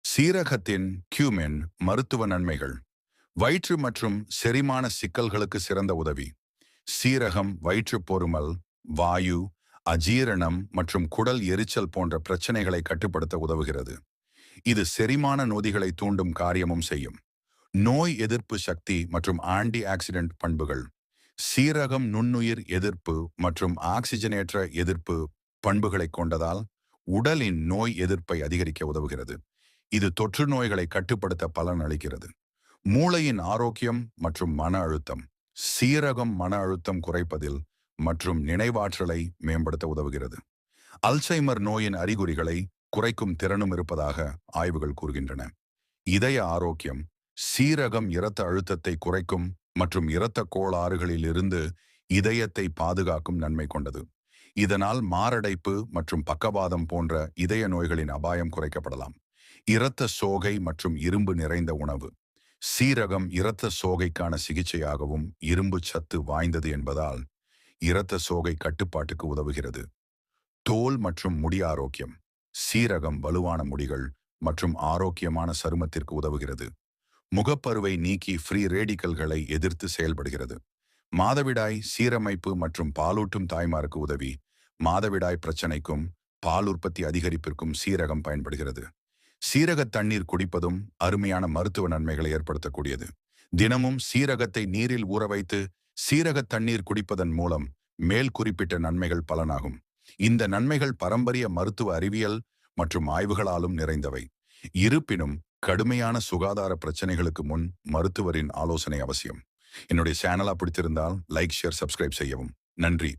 சீரகத்தின் கியூமென் மருத்துவ நன்மைகள். வயிற்று மற்றும் செரிமான சிக்கல்களுக்கு சிறந்த உதவி. சீரகம் வயிற்றுப் பொருமல், வாயு, அஜீரணம் மற்றும் குடல் எரிச்சல் போன்ற பிரச்சனைகளை கட்டுப்படுத்த உதவுகிறது. இது செரிமான நொதிகளை தூண்டும் காரியமும் செய்யும். நோய் எதிர்ப்பு சக்தி மற்றும் ஆன்டி ஆக்சிடென்ட் பண்புகள். சீரகம் நுண்ணுயிர் எதிர்ப்பு மற்றும் ஆக்சிஜனேற்ற எதிர்ப்பு பண்புகளை கொண்டதால் உடலின் நோய் எதிர்ப்பை அதிகரிக்க உதவுகிறது. இது தொற்று நோய்களை கட்டுப்படுத்த பலன் அளிக்கிறது. மூளையின் ஆரோக்கியம் மற்றும் மன அழுத்தம். சீரகம் மன அழுத்தம் குறைப்பதில் மற்றும் நினைவாற்றலை மேம்படுத்த உதவுகிறது. அல்சைமர் நோயின் அறிகுறிகளை குறைக்கும் திறனும் இருப்பதாக ஆய்வுகள் கூறுகின்றன. இதய ஆரோக்கியம். சீரகம் இரத்த அழுத்தத்தை குறைக்கும் மற்றும் இரத்த கோளாறுகளில் இருந்து இதயத்தை பாதுகாக்கும் நன்மை கொண்டது. இதனால் மாரடைப்பு மற்றும் பக்கவாதம் போன்ற இதய நோய்களின் அபாயம் குறைக்கப்படலாம். இரத்த சோகை மற்றும் இரும்பு நிறைந்த உணவு. சீரகம் இரத்த சோகைக்கான சிகிச்சையாகவும் இரும்பு சத்து வாய்ந்தது என்பதால் இரத்த சோகை கட்டுப்பாட்டுக்கு உதவுகிறது. தோல் மற்றும் முடி ஆரோக்கியம். சீரகம் வலுவான முடிகள் மற்றும் ஆரோக்கியமான சருமத்திற்கு உதவுகிறது. முகப்பருவை நீக்கி ஃப்ரீ ரேடிக்கல்களை எதிர்த்து செயல்படுகிறது. மாதவிடாய் சீரமைப்பு மற்றும் பாலூட்டும் தாய்மாருக்கு உதவி. மாதவிடாய் பிரச்சனைக்கும் பால் உற்பத்தி அதிகரிப்பிற்கும் சீரகம் பயன்படுகிறது. சீரக தண்ணீர் குடிப்பதும் அருமையான மருத்துவ நன்மைகளை ஏற்படுத்தக்கூடியது. தினமும் சீரகத்தை நீரில் ஊற வைத்து சீரக தண்ணீர் குடிப்பதன் மூலம் மேல் குறிப்பிட்ட நன்மைகள் பலனாகும். இந்த நன்மைகள் பாரம்பரிய மருத்துவ அறிவியல் மற்றும் ஆய்வுகளாலும் நிறைந்தவை. இருப்பினும் கடுமையான சுகாதார பிரச்சனைகளுக்கு முன் மருத்துவரின் ஆலோசனை அவசியம். என்னுடைய சேனலா பிடித்திருந்தால் லைக், ஷேர், சப்ஸ்கிரைப் செய்யவும். நன்றி.